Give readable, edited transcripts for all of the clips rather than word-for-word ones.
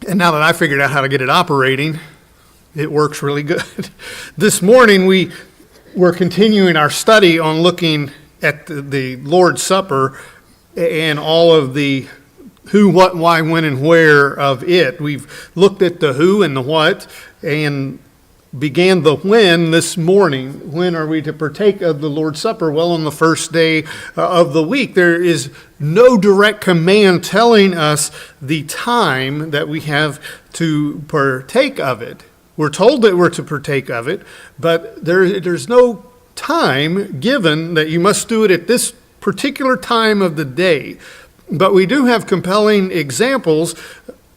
And now that I figured out how to get it operating, it works really good. This morning we're continuing our study on looking at the Lord's Supper and all of the who, what, why, when, and where of it. We've looked at the who and the what and began the when this morning. When are we to partake of the Lord's Supper? Well, on the first day of the week. There is no direct command telling us the time that we have to partake of it. We're told that we're to partake of it, but there's no time given that you must do it at this particular time of the day. But we do have compelling examples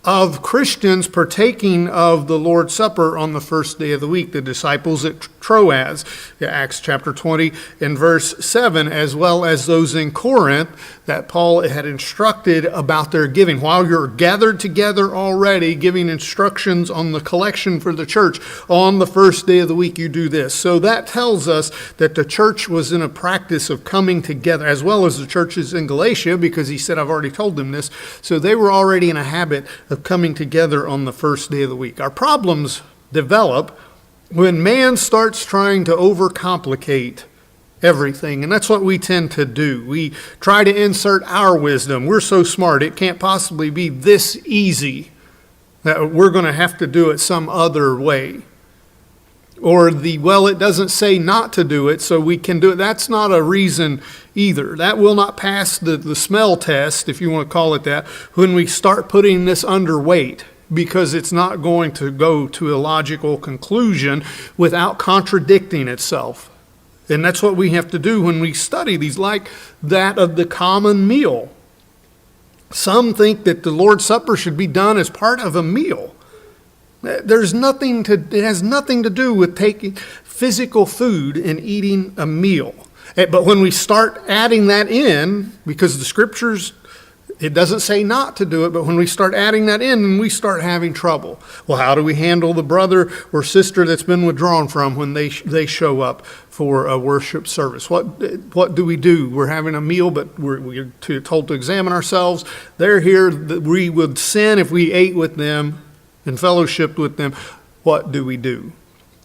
of Christians partaking of the Lord's Supper on the first day of the week. The disciples at Troas, Acts chapter 20 and verse 7, as well as those in Corinth that Paul had instructed about their giving. While you're gathered together already, giving instructions on the collection for the church, on the first day of the week you do this. So that tells us that the church was in a practice of coming together, as well as the churches in Galatia, because he said, I've already told them this. So they were already in a habit of coming together on the first day of the week. Our problems develop when man starts trying to overcomplicate everything, and that's what we tend to do. We try to insert our wisdom. We're so smart, it can't possibly be this easy that we're going to have to do it some other way. Or it doesn't say not to do it, so we can do it. That's not a reason either. That will not pass the smell test, if you want to call it that, when we start putting this underweight, because it's not going to go to a logical conclusion without contradicting itself. And that's what we have to do when we study these, like that of the common meal. Some think that the Lord's Supper should be done as part of a meal. It has nothing to do with taking physical food and eating a meal. But when we start adding that in, because the scriptures, it doesn't say not to do it, but when we start adding that in, we start having trouble. Well, how do we handle the brother or sister that's been withdrawn from when they show up for a worship service? What do we do? We're having a meal, but we're told to examine ourselves. They're here. We would sin if we ate with them and fellowshiped with them. What do we do?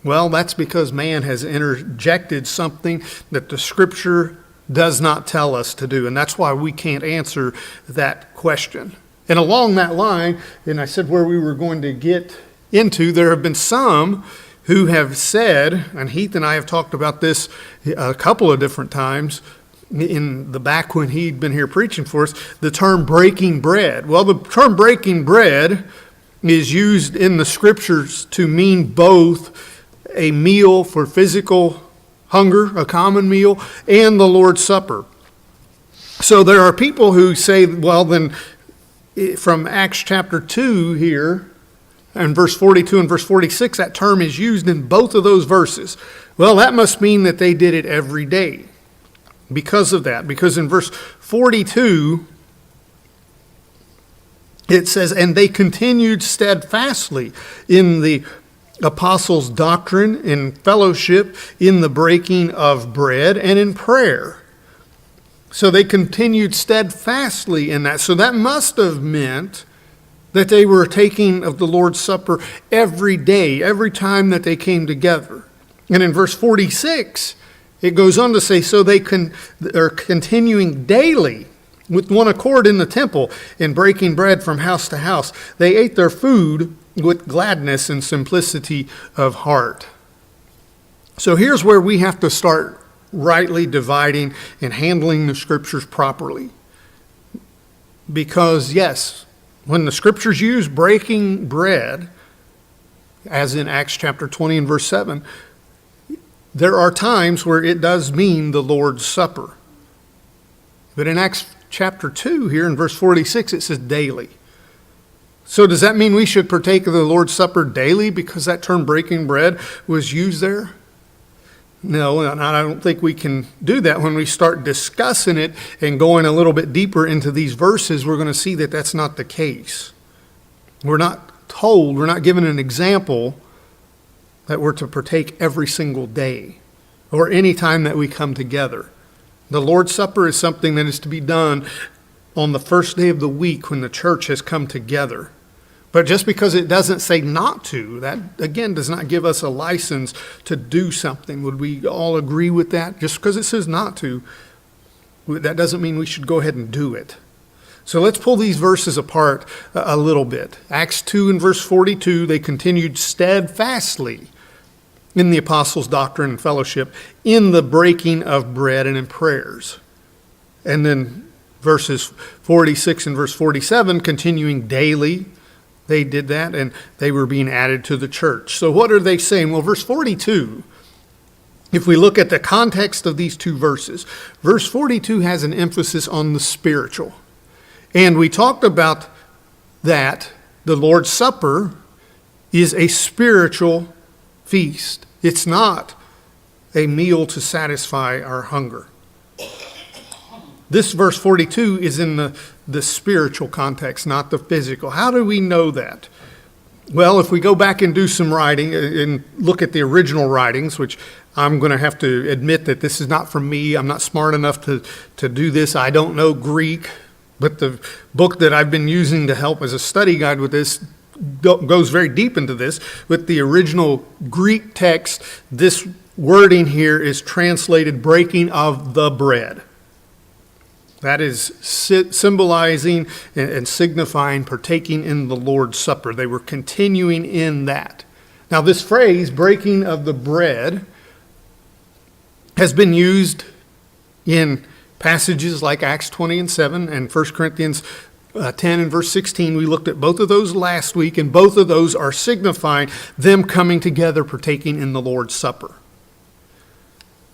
Well, that's because man has interjected something that the scripture does not tell us to do, and that's why we can't answer that question. And along that line, and I said where we were going to get into, there have been some who have said, and Heath and I have talked about this a couple of different times in the back when he'd been here preaching for us, the term breaking bread. Well, the term breaking bread is used in the scriptures to mean both a meal for physical hunger, a common meal, and the Lord's Supper. So there are people who say, well, then from Acts chapter 2 here, and verse 42 and verse 46, that term is used in both of those verses. Well, that must mean that they did it every day because of that. Because in verse 42, it says, and they continued steadfastly in the apostles' doctrine, in fellowship, in the breaking of bread, and in prayer. So they continued steadfastly in that. So that must have meant that they were taking of the Lord's Supper every day, every time that they came together. And in verse 46, it goes on to say, so they are continuing daily with one accord in the temple, in breaking bread from house to house. They ate their food with gladness and simplicity of heart. So here's where we have to start rightly dividing and handling the scriptures properly. Because yes, when the scriptures use breaking bread, as in Acts chapter 20 and verse 7, there are times where it does mean the Lord's Supper. But in Acts chapter 2 here in verse 46, it says daily. So does that mean we should partake of the Lord's Supper daily because that term breaking bread was used there? No, and I don't think we can do that. When we start discussing it and going a little bit deeper into these verses, we're going to see that that's not the case. We're not told, we're not given an example that we're to partake every single day or any time that we come together. The Lord's Supper is something that is to be done on the first day of the week when the church has come together. But just because it doesn't say not to, that again does not give us a license to do something. Would we all agree with that? Just because it says not to, that doesn't mean we should go ahead and do it. So let's pull these verses apart a little bit. Acts 2 and verse 42, they continued steadfastly in the apostles' doctrine and fellowship, in the breaking of bread and in prayers. And then verses 46 and verse 47, continuing daily, they did that, and they were being added to the church. So what are they saying? Well, verse 42, if we look at the context of these two verses, verse 42 has an emphasis on the spiritual. And we talked about that the Lord's Supper is a spiritual feast. It's not a meal to satisfy our hunger. This verse 42 is in the spiritual context, not the physical. How do we know that? Well, if we go back and do some writing and look at the original writings, which I'm going to have to admit that this is not from me. I'm not smart enough to do this. I don't know Greek, but the book that I've been using to help as a study guide with this goes very deep into this. With the original Greek text, this wording here is translated breaking of the bread. That is symbolizing and signifying partaking in the Lord's Supper. They were continuing in that. Now, this phrase, breaking of the bread, has been used in passages like Acts 20 and 7 and 1 Corinthians 10 and verse 16. We looked at both of those last week, and both of those are signifying them coming together, partaking in the Lord's Supper.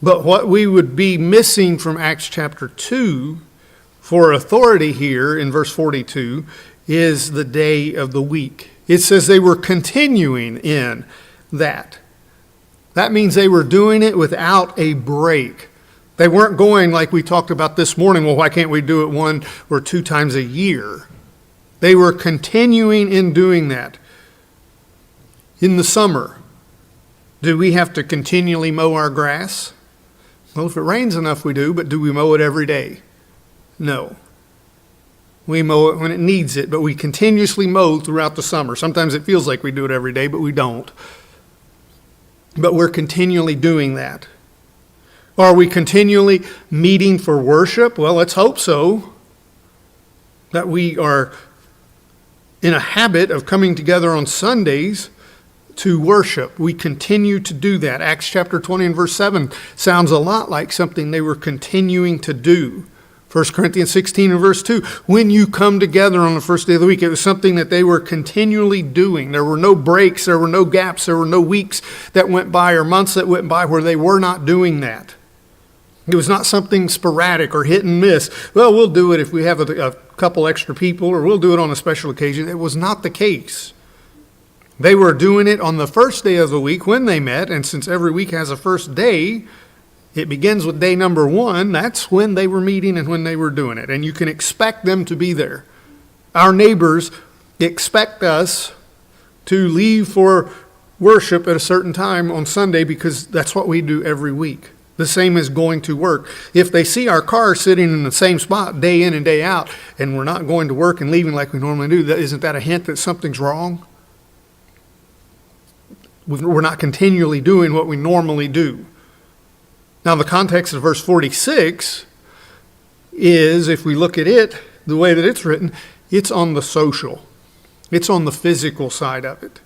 But what we would be missing from Acts chapter 2 for authority here in verse 42 is the day of the week. It says they were continuing in that. That means they were doing it without a break. They weren't going like we talked about this morning, well, why can't we do it 1 or 2 times a year? They were continuing in doing that. In the summer, do we have to continually mow our grass? Well, if it rains enough, we do, but do we mow it every day? No. We mow it when it needs it, but we continuously mow throughout the summer. Sometimes it feels like we do it every day, but we don't. But we're continually doing that. Are we continually meeting for worship? Well, let's hope so. That we are in a habit of coming together on Sundays to worship. We continue to do that. Acts chapter 20 and verse 7 sounds a lot like something they were continuing to do. 1 Corinthians 16 and verse 2, when you come together on the first day of the week, it was something that they were continually doing. There were no breaks, there were no gaps, there were no weeks that went by or months that went by where they were not doing that. It was not something sporadic or hit and miss. Well, we'll do it if we have a couple extra people, or we'll do it on a special occasion. It was not the case. They were doing it on the first day of the week when they met, and since every week has a first day, it begins with day number 1. That's when they were meeting and when they were doing it. And you can expect them to be there. Our neighbors expect us to leave for worship at a certain time on Sunday because that's what we do every week. The same as going to work. If they see our car sitting in the same spot day in and day out, and we're not going to work and leaving like we normally do, isn't that a hint that something's wrong? We're not continually doing what we normally do. Now, the context of verse 46 is, if we look at it, the way that it's written, it's on the social. It's on the physical side of it.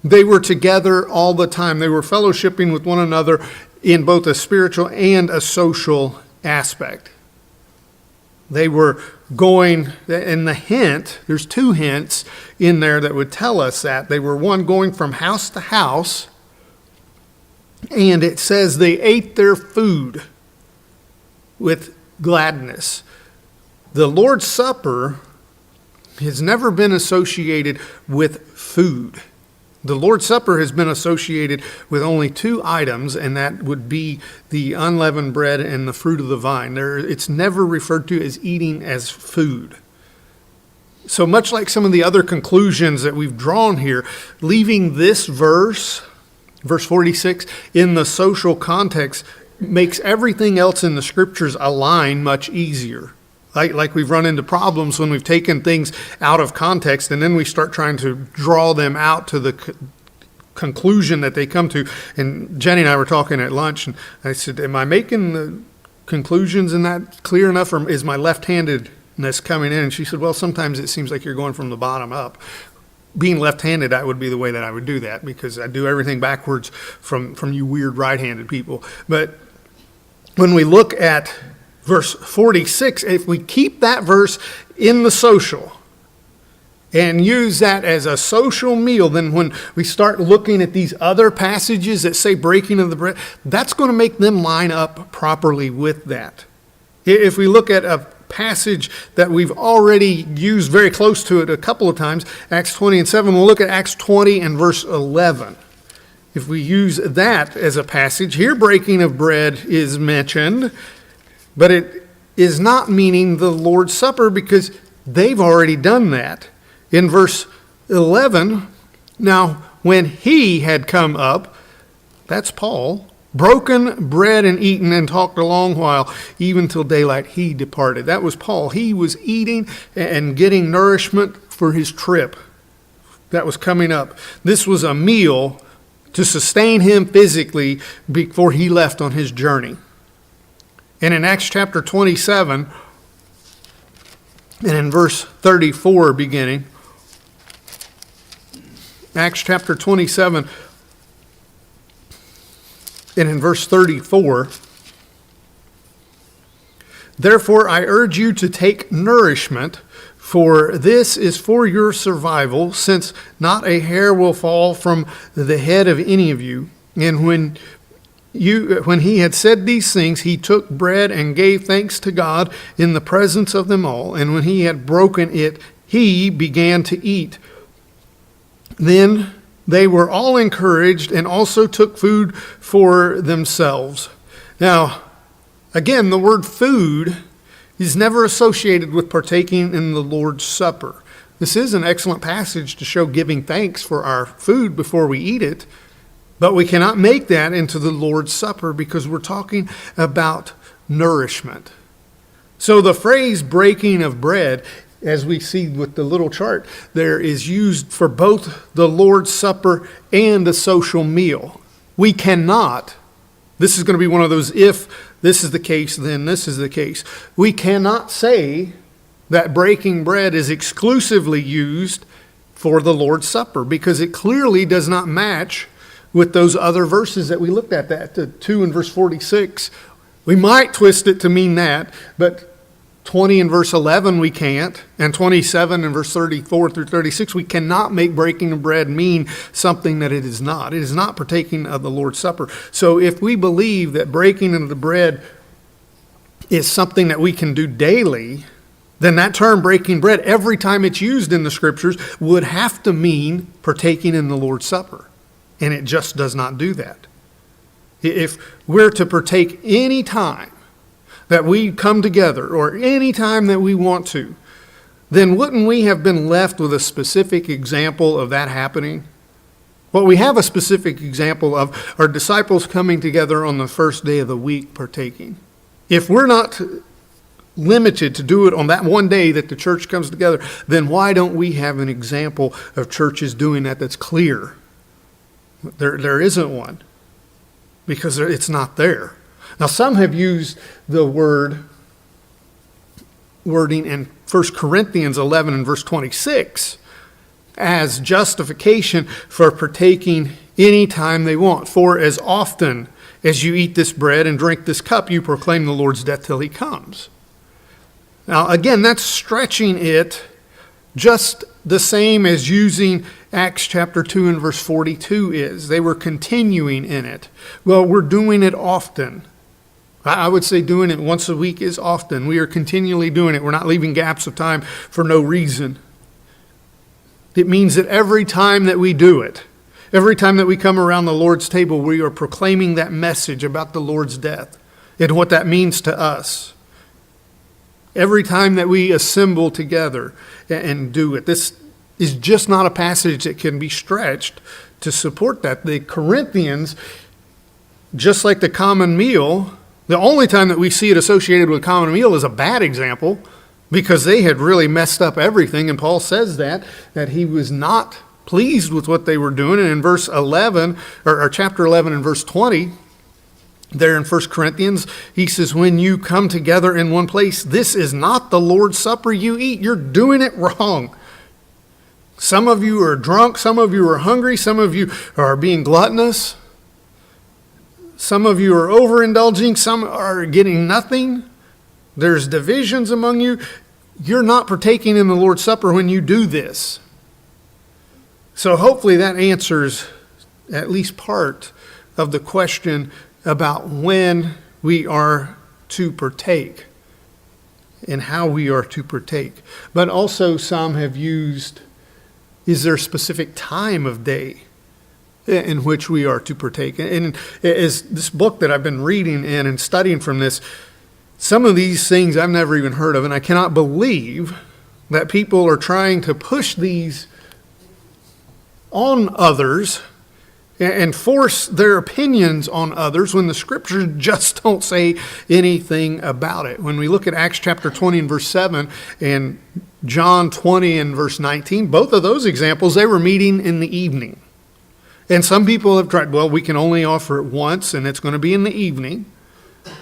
They were together all the time. They were fellowshipping with one another in both a spiritual and a social aspect. They were going, and the hint, there's 2 hints in there that would tell us that. They were, one, going from house to house, and it says they ate their food with gladness. The Lord's Supper has never been associated with food. The Lord's Supper has been associated with only 2 items, and that would be the unleavened bread and the fruit of the vine. It's never referred to as eating as food. So much like some of the other conclusions that we've drawn here, leaving this verse 46, in the social context makes everything else in the scriptures align much easier. Like we've run into problems when we've taken things out of context and then we start trying to draw them out to the conclusion that they come to. And Jenny and I were talking at lunch, and I said, am I making the conclusions in that clear enough, or is my left-handedness coming in? And she said, well, sometimes it seems like you're going from the bottom up. Being left-handed, that would be the way that I would do that, because I do everything backwards from you weird right-handed people. But when we look at verse 46, if we keep that verse in the social and use that as a social meal, then when we start looking at these other passages that say breaking of the bread, that's going to make them line up properly with that. If we look at a passage that we've already used very close to it a couple of times, Acts 20 and 7, we'll look at Acts 20 and verse 11. If we use that as a passage, here breaking of bread is mentioned, but it is not meaning the Lord's Supper, because they've already done that. In verse 11, now when he had come up, that's Paul, broken bread and eaten and talked a long while, even till daylight, he departed. That was Paul. He was eating and getting nourishment for his trip that was coming up. This was a meal to sustain him physically before he left on his journey. And in Acts chapter 27, and in verse 34 beginning, Acts chapter 27, and in verse 34, therefore I urge you to take nourishment, for this is for your survival, since not a hair will fall from the head of any of you. And when he had said these things, he took bread and gave thanks to God in the presence of them all. And when he had broken it, he began to eat. Then they were all encouraged and also took food for themselves. Now, again, the word food is never associated with partaking in the Lord's Supper. This is an excellent passage to show giving thanks for our food before we eat it, but we cannot make that into the Lord's Supper because we're talking about nourishment. So the phrase breaking of bread, as we see with the little chart, there is used for both the Lord's Supper and a social meal. We cannot, this is going to be one of those, if this is the case, then this is the case. We cannot say that breaking bread is exclusively used for the Lord's Supper, because it clearly does not match with those other verses that we looked at, that 2 in verse 46. We might twist it to mean that, but 20 in verse 11 we can't, and 27 in verse 34 through 36, we cannot make breaking of bread mean something that it is not. It is not partaking of the Lord's Supper. So if we believe that breaking of the bread is something that we can do daily, then that term breaking bread, every time it's used in the Scriptures, would have to mean partaking in the Lord's Supper. And it just does not do that. If we're to partake any time that we come together, or any time that we want to, then wouldn't we have been left with a specific example of that happening? What we have a specific example of are disciples coming together on the first day of the week partaking. If we're not limited to do it on that one day that the church comes together, then why don't we have an example of churches doing that that's clear? There isn't one, because it's not there. Now, some have used the wording in 1 Corinthians 11 and verse 26 as justification for partaking any time they want. For as often as you eat this bread and drink this cup, you proclaim the Lord's death till he comes. Now, again, that's stretching it just the same as using Acts chapter 2 and verse 42 is. They were continuing in it. Well, we're doing it often. I would say doing it once a week is often. We are continually doing it. We're not leaving gaps of time for no reason. It means that every time that we do it, every time that we come around the Lord's table, we are proclaiming that message about the Lord's death and what that means to us. Every time that we assemble together and do it. This is just not a passage that can be stretched to support that. The Corinthians, just like the common meal, the only time that we see it associated with common meal is a bad example. because they had really messed up everything. And Paul says that he was not pleased with what they were doing. And in verse 11, or chapter 11 and verse 20, there in 1 Corinthians, he says, when you come together in one place, this is not the Lord's Supper you eat. You're doing it wrong. Some of you are drunk. Some of you are hungry. Some of you are being gluttonous. Some of you are overindulging. Some are getting nothing. There's divisions among you. You're not partaking in the Lord's Supper when you do this. So hopefully that answers at least part of the question about when we are to partake and how we are to partake. But also some have used, is there a specific time of day in which we are to partake? And as this book that I've been reading in and studying from this, some of these things I've never even heard of, and I cannot believe that people are trying to push these on others and force their opinions on others when the scriptures just don't say anything about it. When we look at Acts chapter 20 and verse 7 and John 20 and verse 19, both of those examples, they were meeting in the evening. And some people have tried, well, we can only offer it once and it's going to be in the evening.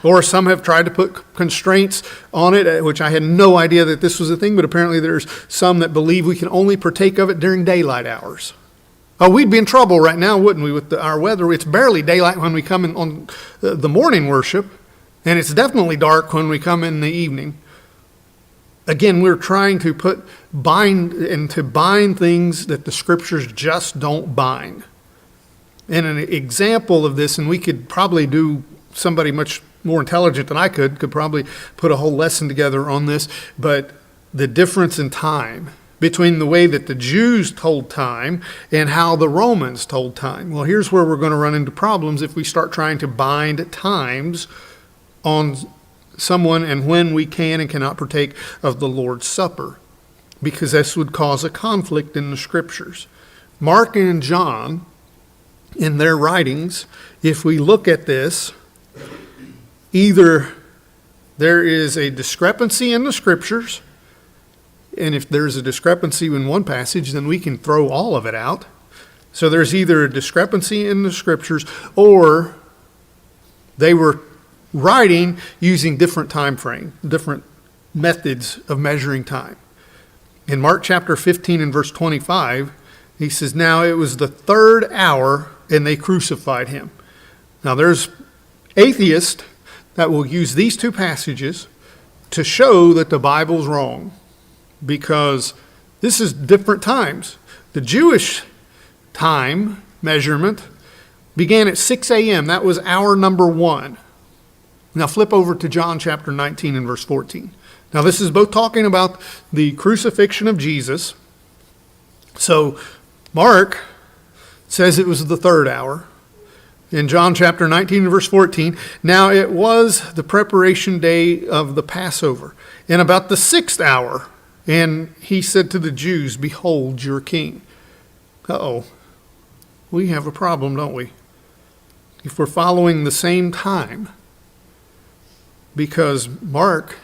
Or some have tried to put constraints on it, which I had no idea that this was a thing, but apparently there's some that believe we can only partake of it during daylight hours. Oh, we'd be in trouble right now, wouldn't we, with our weather? It's barely daylight when we come in on the morning worship, and it's definitely dark when we come in the evening. Again, we're trying to bind things that the scriptures just don't bind. And an example of this, and we could probably do, somebody much more intelligent than I could probably put a whole lesson together on this, but the difference in time between the way that the Jews told time and how the Romans told time. Well, here's where we're going to run into problems if we start trying to bind times on someone and when we can and cannot partake of the Lord's Supper, because this would cause a conflict in the scriptures. Mark and John, in their writings, if we look at this, either there is a discrepancy in the scriptures, and if there's a discrepancy in one passage, then we can throw all of it out. So there's either a discrepancy in the scriptures, or they were writing using different time frame, different methods of measuring time. In Mark chapter 15 and verse 25, he says, now it was the third hour and they crucified him. Now there's atheists that will use these two passages to show that the Bible's wrong, because this is different times. The Jewish time measurement began at 6 a.m. That was hour number 1. Now flip over to John chapter 19 and verse 14. Now this is both talking about the crucifixion of Jesus. So Mark says it was the third hour. In John chapter 19 and verse 14, now it was the preparation day of the Passover, and about the 6th hour, and he said to the Jews, behold your king. Uh-oh, we have a problem, don't we? If we're following the same time, because Mark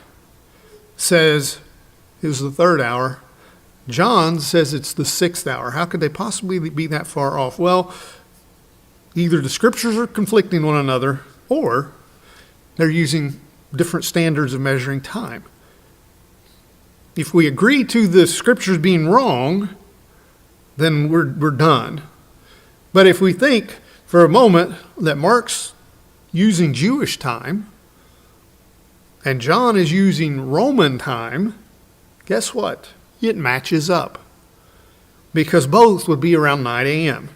says it was the 3rd hour, John says it's the 6th hour. How could they possibly be that far off? Well, either the scriptures are conflicting one another, or they're using different standards of measuring time. If we agree to the scriptures being wrong, then we're done. But if we think for a moment that Mark's using Jewish time and John is using Roman time, guess what? It matches up, because both would be around 9 a.m.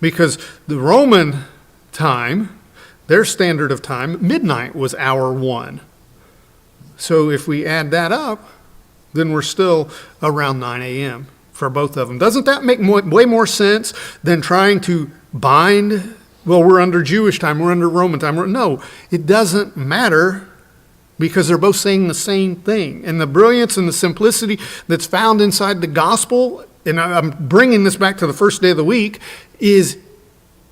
Because the Roman time, their standard of time, midnight was hour 1. So if we add that up, then we're still around 9 a.m. for both of them. Doesn't that make way more sense than trying to bind, well, we're under Jewish time, we're under Roman time? No, it doesn't matter, because they're both saying the same thing. And the brilliance and the simplicity that's found inside the gospel, and I'm bringing this back to the first day of the week, is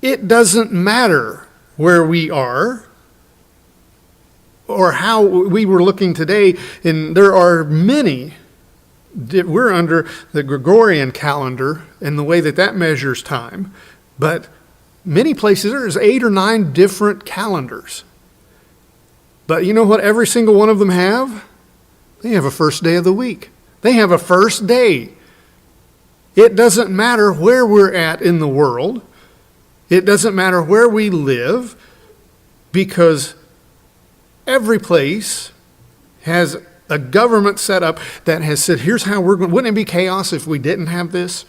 it doesn't matter where we are or how we were looking today, and there are many. We're under the Gregorian calendar and the way that measures time, but many places there's 8 or 9 different calendars. But you know what every single one of them have? They have a first day of the week. They have a first day. It doesn't matter where we're at in the world. It doesn't matter where we live, because every place has a government set up that has said, here's how we're going. Wouldn't it be chaos if we didn't have this?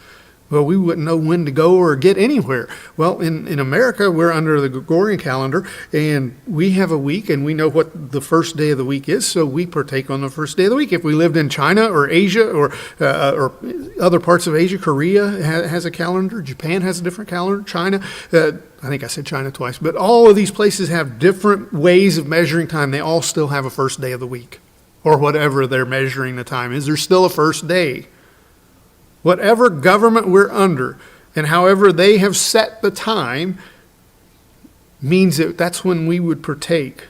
Well, we wouldn't know when to go or get anywhere. Well, in America, we're under the Gregorian calendar, and we have a week, and we know what the first day of the week is, so we partake on the first day of the week. If we lived in China or Asia or other parts of Asia, Korea has a calendar, Japan has a different calendar, China, I think I said China twice, but all of these places have different ways of measuring time. They all still have a first day of the week, or whatever they're measuring the time is. There's still a first day. Whatever government we're under, and however they have set the time, means that that's when we would partake.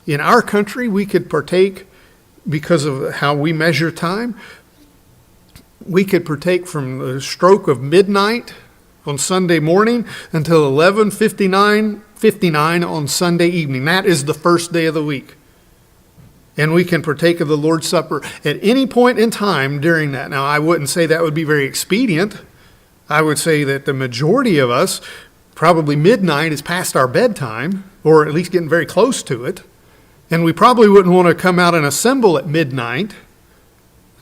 In our country, we could partake because of how we measure time. We could partake from the stroke of midnight on Sunday morning until 11:59 on Sunday evening. That is the first day of the week. And we can partake of the Lord's Supper at any point in time during that. Now, I wouldn't say that would be very expedient. I would say that the majority of us, probably midnight is past our bedtime, or at least getting very close to it. And we probably wouldn't want to come out and assemble at midnight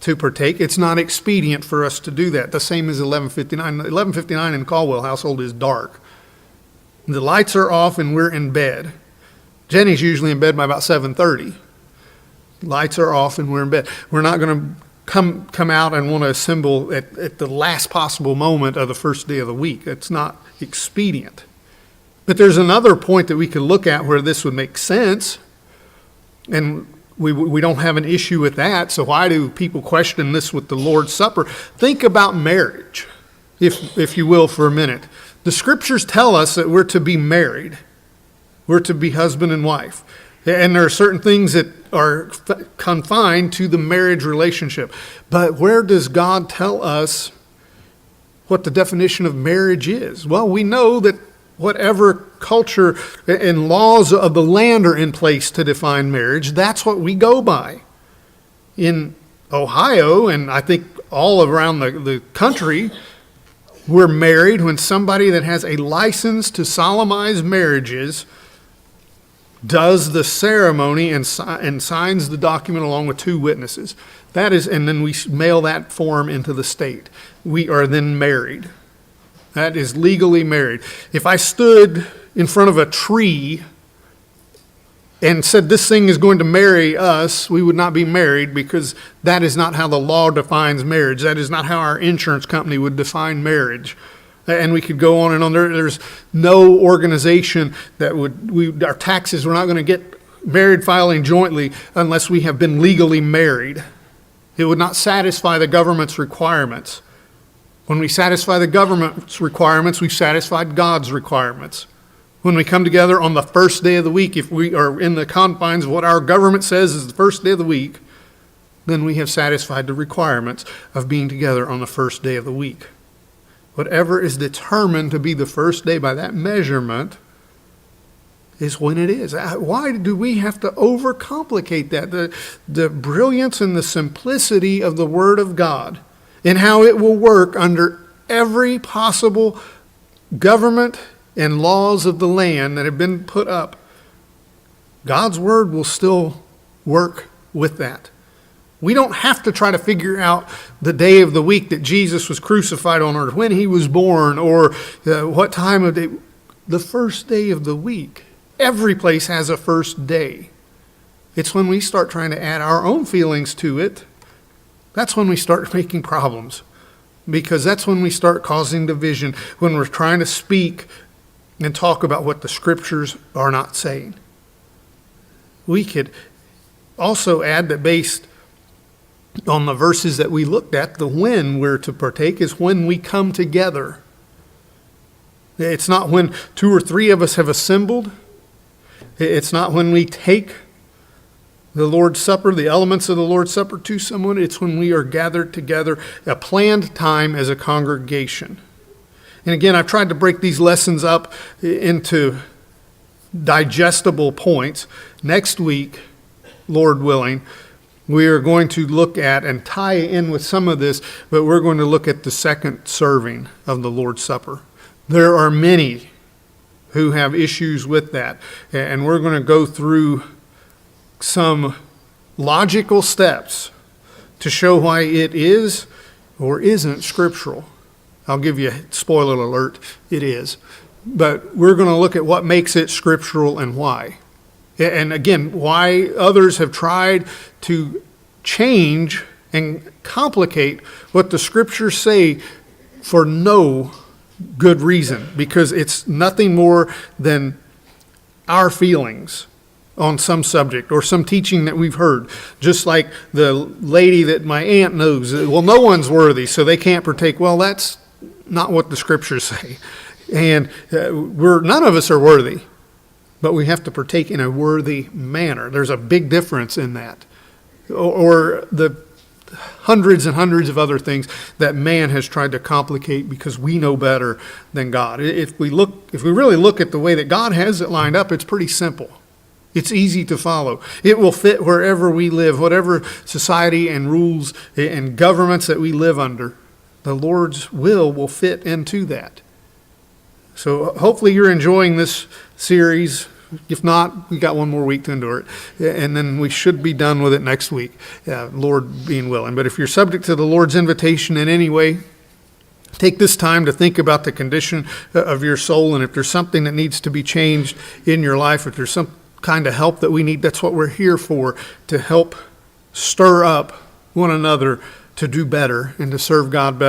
to partake. It's not expedient for us to do that. The same as 11:59. 11:59 in Caldwell household is dark. The lights are off and we're in bed. Jenny's usually in bed by about 7:30. Lights are off and we're in bed. We're not going to come out and want to assemble at the last possible moment of the first day of the week. It's not expedient. But there's another point that we could look at where this would make sense, and we don't have an issue with that. So why do people question this with the Lord's Supper? Think about marriage, if you will, for a minute. The scriptures tell us that we're to be married. We're to be husband and wife. And there are certain things that are confined to the marriage relationship. But where does God tell us what the definition of marriage is? Well, we know that whatever culture and laws of the land are in place to define marriage, that's what we go by. In Ohio, and I think all around the country, we're married when somebody that has a license to solemnize marriages does the ceremony and signs the document along with 2 witnesses. That is, and then we mail that form into the state. We are then married. That is legally married. If I stood in front of a tree and said this thing is going to marry us, we would not be married, because that is not how the law defines marriage. That is not how our insurance company would define marriage. And we could go on and on. There's no organization that our taxes, we're not going to get married filing jointly unless we have been legally married. It would not satisfy the government's requirements. When we satisfy the government's requirements, we've satisfied God's requirements. When we come together on the first day of the week, if we are in the confines of what our government says is the first day of the week, then we have satisfied the requirements of being together on the first day of the week. Whatever is determined to be the first day by that measurement is when it is. Why do we have to overcomplicate that? The brilliance and the simplicity of the Word of God and how it will work under every possible government and laws of the land that have been put up. God's Word will still work with that. We don't have to try to figure out the day of the week that Jesus was crucified on earth, when he was born, or what time of day. The first day of the week. Every place has a first day. It's when we start trying to add our own feelings to it, that's when we start making problems. Because that's when we start causing division, when we're trying to speak and talk about what the scriptures are not saying. We could also add that based on the verses that we looked at, the when we're to partake is when we come together. It's not when 2 or 3 of us have assembled. It's not when we take the Lord's Supper, the elements of the Lord's Supper to someone. It's when we are gathered together, a planned time as a congregation. And again, I've tried to break these lessons up into digestible points. Next week, Lord willing, we are going to look at and tie in with some of this, but we're going to look at the second serving of the Lord's Supper. There are many who have issues with that, and we're going to go through some logical steps to show why it is or isn't scriptural. I'll give you a spoiler alert, it is. But we're going to look at what makes it scriptural and why. And again, why others have tried to change and complicate what the scriptures say for no good reason, because it's nothing more than our feelings on some subject or some teaching that we've heard. Just like the lady that my aunt knows, well, no one's worthy, so they can't partake. Well, that's not what the scriptures say. And none of us are worthy, but we have to partake in a worthy manner. There's a big difference in that. Or the hundreds and hundreds of other things that man has tried to complicate because we know better than God. If we really look at the way that God has it lined up, it's pretty simple. It's easy to follow. It will fit wherever we live, whatever society and rules and governments that we live under. The Lord's will fit into that. So hopefully you're enjoying this series. If not, we got one more week to endure it. And then we should be done with it next week, Lord being willing. But if you're subject to the Lord's invitation in any way, take this time to think about the condition of your soul. And if there's something that needs to be changed in your life, if there's some kind of help that we need, that's what we're here for, to help stir up one another to do better and to serve God better.